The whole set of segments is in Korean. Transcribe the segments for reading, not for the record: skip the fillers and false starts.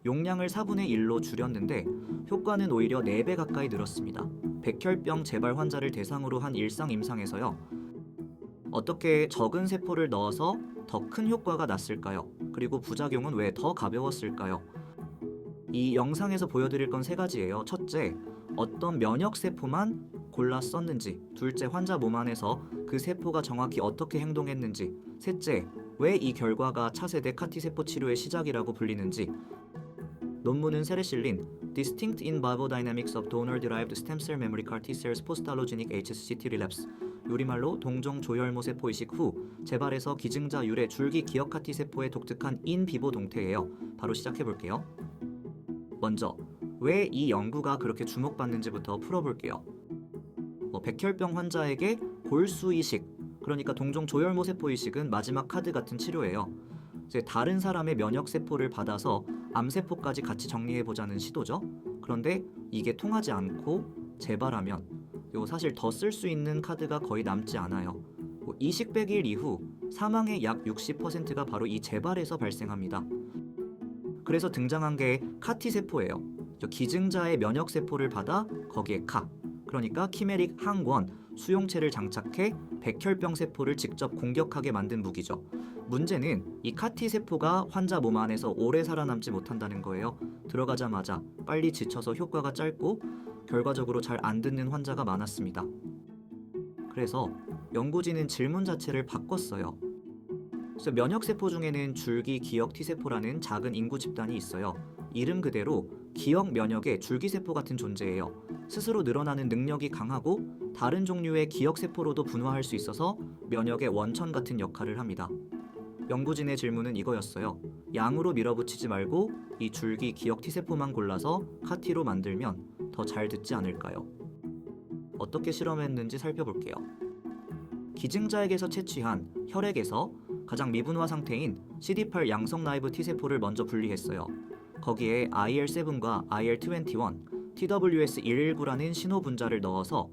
용량을 4분의 1로 줄였는데 효과는 오히려 4배 가까이 늘었습니다. 백혈병 재발 환자를 대상으로 한 일상 임상에서요. 어떻게 적은 세포를 넣어서 더 큰 효과가 났을까요? 그리고 부작용은 왜 더 가벼웠을까요? 이 영상에서 보여드릴 건 3가지예요. 첫째, 어떤 면역 세포만 골라 썼는지. 둘째, 환자 몸 안에서 그 세포가 정확히 어떻게 행동했는지. 셋째, 왜 이 결과가 차세대 카티 세포 치료의 시작이라고 불리는지. 논문은 세례 실린 Distinct in Vivo Dynamics of Donor-Derived Stem Cell Memory CAR T-Cells Post-Allogenic HSCT Relapse, 요리말로 동종 조혈모 세포 이식 후 재발에서 기증자 유래 줄기 기억 카티 세포의 독특한 인비보 동태예요. 바로 시작해볼게요. 먼저 왜 이 연구가 그렇게 주목받는지부터 풀어볼게요. 백혈병 환자에게 골수 이식, 그러니까 동종 조혈모 세포 이식은 마지막 카드 같은 치료예요. 이제 다른 사람의 면역 세포를 받아서 암세포까지 같이 정리해보자는 시도죠. 그런데 이게 통하지 않고 재발하면 사실 더 쓸 수 있는 카드가 거의 남지 않아요. 이식 100일 이후 사망의 약 60%가 바로 이 재발에서 발생합니다. 그래서 등장한 게 카티 세포예요. 기증자의 면역 세포를 받아 거기에 그러니까 키메릭 항원, 수용체를 장착해 백혈병 세포를 직접 공격하게 만든 무기죠. 문제는 이 카티 세포가 환자 몸 안에서 오래 살아남지 못한다는 거예요. 들어가자마자 빨리 지쳐서 효과가 짧고 결과적으로 잘 안 듣는 환자가 많았습니다. 그래서 연구진은 질문 자체를 바꿨어요. 그래서 면역 세포 중에는 줄기 기억 T세포라는 작은 인구 집단이 있어요. 이름 그대로 기억 면역의 줄기세포 같은 존재예요. 스스로 늘어나는 능력이 강하고 다른 종류의 기억세포로도 분화할 수 있어서 면역의 원천 같은 역할을 합니다. 연구진의 질문은 이거였어요. 양으로 밀어붙이지 말고 이 줄기 기억 T세포만 골라서 카티로 만들면 더 잘 듣지 않을까요? 어떻게 실험했는지 살펴볼게요. 기증자에게서 채취한 혈액에서 가장 미분화 상태인 CD8 양성 라이브 T세포를 먼저 분리했어요. 거기에 IL-7과 IL-21, TWS119라는 신호 분자를 넣어서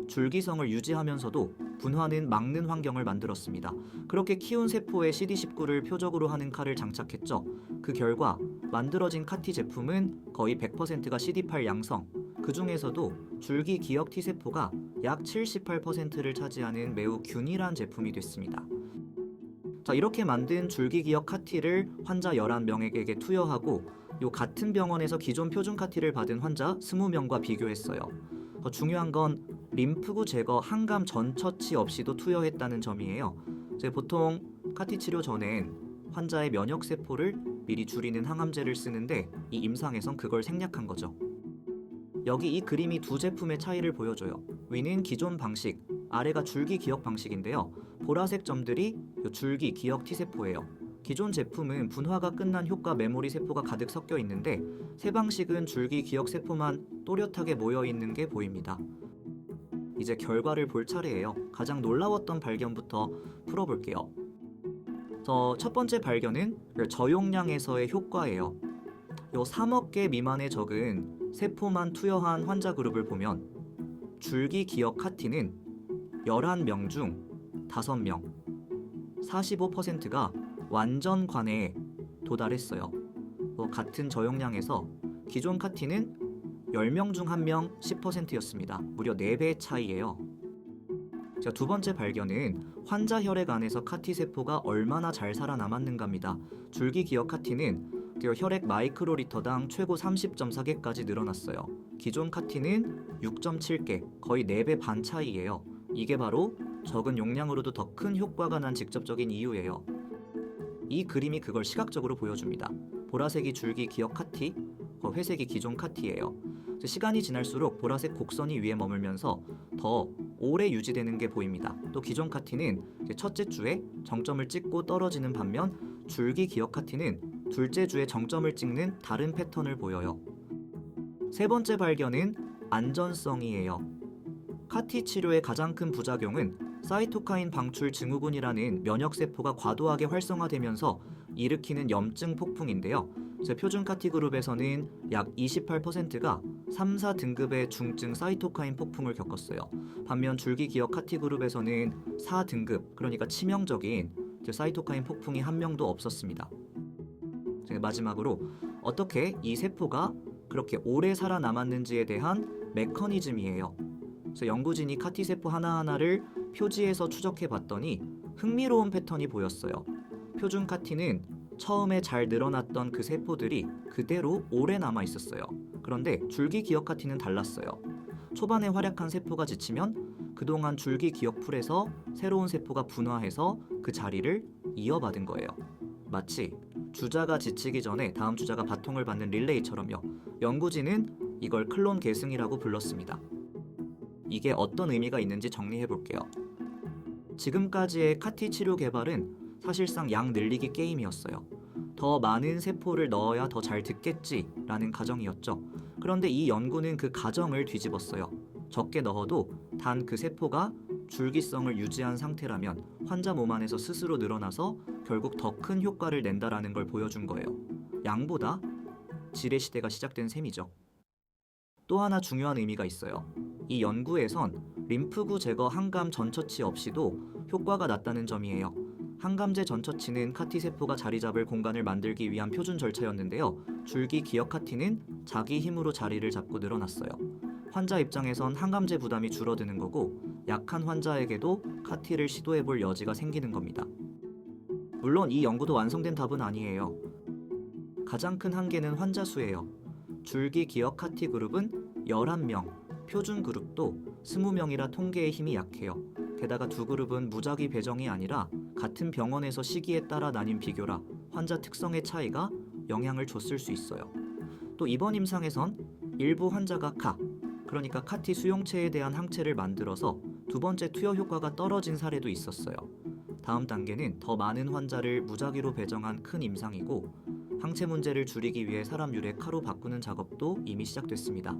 줄기성을 유지하면서도 분화는 막는 환경을 만들었습니다. 그렇게 키운 세포에 CD19를 표적으로 하는 칼을 장착했죠. 그 결과 만들어진 카티 제품은 거의 100%가 CD8 양성, 그 중에서도 줄기 기억 T세포가 약 78%를 차지하는 매우 균일한 제품이 됐습니다. 자, 이렇게 만든 줄기 기억 카티를 환자 11명에게 투여하고 같은 병원에서 기존 표준 카티를 받은 환자 20명과 비교했어요. 더 중요한 건 림프구 제거 항암 전 처치 없이도 투여했다는 점이에요. 보통 카티 치료 전엔 환자의 면역 세포를 미리 줄이는 항암제를 쓰는데 이 임상에선 그걸 생략한 거죠. 여기 이 그림이 두 제품의 차이를 보여줘요. 위는 기존 방식, 아래가 줄기 기억 방식인데요. 보라색 점들이 줄기 기억 T세포예요. 기존 제품은 분화가 끝난 효과 메모리 세포가 가득 섞여 있는데 새 방식은 줄기 기억 세포만 또렷하게 모여 있는 게 보입니다. 이제 결과를 볼 차례예요. 가장 놀라웠던 발견부터 풀어볼게요. 첫 번째 발견은 저용량에서의 효과예요. 3억 개 미만의 적은 세포만 투여한 환자 그룹을 보면 줄기 기억 카티는 11명 중 5명, 45%가 완전 관해에 도달했어요. 같은 저용량에서 기존 카티는 10명 중 1명 10%였습니다. 무려 4배의 차이예요. 자, 두 번째 발견은 환자 혈액 안에서 카티 세포가 얼마나 잘 살아남았는가입니다. 줄기 기억 카티는 혈액 마이크로리터당 최고 30.4개까지 늘어났어요. 기존 카티는 6.7개, 거의 4배 반 차이예요. 이게 바로 적은 용량으로도 더 큰 효과가 난 직접적인 이유예요. 이 그림이 그걸 시각적으로 보여줍니다. 보라색이 줄기 기억 카티, 회색이 기존 카티예요. 시간이 지날수록 보라색 곡선이 위에 머물면서 더 오래 유지되는 게 보입니다. 또 기존 카티는 첫째 주에 정점을 찍고 떨어지는 반면 줄기 기억 카티는 둘째 주에 정점을 찍는 다른 패턴을 보여요. 세 번째 발견은 안전성이에요. 카티 치료의 가장 큰 부작용은 사이토카인 방출 증후군이라는 면역세포가 과도하게 활성화되면서 일으키는 염증 폭풍인데요. 표준 카티 그룹에서는 약 28%가 3, 4등급의 중증 사이토카인 폭풍을 겪었어요. 반면 줄기 기억 카티 그룹에서는 4등급, 그러니까 치명적인 사이토카인 폭풍이 한 명도 없었습니다. 마지막으로 어떻게 이 세포가 그렇게 오래 살아남았는지에 대한 메커니즘이에요. 그래서 연구진이 카티 세포 하나하나를 표지에서 추적해 봤더니 흥미로운 패턴이 보였어요. 표준 카티는 처음에 잘 늘어났던 그 세포들이 그대로 오래 남아 있었어요. 그런데 줄기 기억 카티는 달랐어요. 초반에 활약한 세포가 지치면 그동안 줄기 기억풀에서 새로운 세포가 분화해서 그 자리를 이어받은 거예요. 마치 주자가 지치기 전에 다음 주자가 바통을 받는 릴레이처럼요. 연구진은 이걸 클론 계승이라고 불렀습니다. 이게 어떤 의미가 있는지 정리해 볼게요. 지금까지의 카티 치료 개발은 사실상 양 늘리기 게임이었어요. 더 많은 세포를 넣어야 더 잘 듣겠지라는 가정이었죠. 그런데 이 연구는 그 가정을 뒤집었어요. 적게 넣어도 단 그 세포가 줄기성을 유지한 상태라면 환자 몸 안에서 스스로 늘어나서 결국 더 큰 효과를 낸다라는 걸 보여준 거예요. 양보다 질의 시대가 시작된 셈이죠. 또 하나 중요한 의미가 있어요. 이 연구에선 림프구 제거 항감 전처치 없이도 효과가 났다는 점이에요. 항감제 전처치는 카티 세포가 자리 잡을 공간을 만들기 위한 표준 절차였는데요. 줄기 기억 카티는 자기 힘으로 자리를 잡고 늘어났어요. 환자 입장에선 항감제 부담이 줄어드는 거고 약한 환자에게도 카티를 시도해볼 여지가 생기는 겁니다. 물론 이 연구도 완성된 답은 아니에요. 가장 큰 한계는 환자 수예요. 줄기 기억 카티 그룹은 11명, 표준 그룹도 20명이라 통계의 힘이 약해요. 게다가 두 그룹은 무작위 배정이 아니라 같은 병원에서 시기에 따라 나뉜 비교라 환자 특성의 차이가 영향을 줬을 수 있어요. 또 이번 임상에선 일부 환자가 그러니까 카티 수용체에 대한 항체를 만들어서 두 번째 투여 효과가 떨어진 사례도 있었어요. 다음 단계는 더 많은 환자를 무작위로 배정한 큰 임상이고 항체 문제를 줄이기 위해 사람 유래 카로 바꾸는 작업도 이미 시작됐습니다.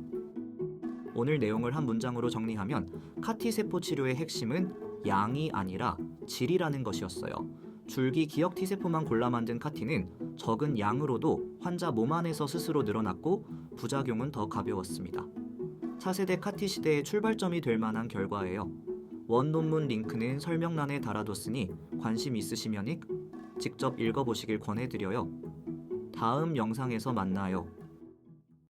오늘 내용을 한 문장으로 정리하면 카티 세포 치료의 핵심은 양이 아니라 질이라는 것이었어요. 줄기 기억 T세포만 골라 만든 카티는 적은 양으로도 환자 몸 안에서 스스로 늘어났고 부작용은 더 가벼웠습니다. 차세대 카티 시대의 출발점이 될 만한 결과예요. 원 논문 링크는 설명란에 달아뒀으니 관심 있으시면 직접 읽어보시길 권해드려요. 다음 영상에서 만나요.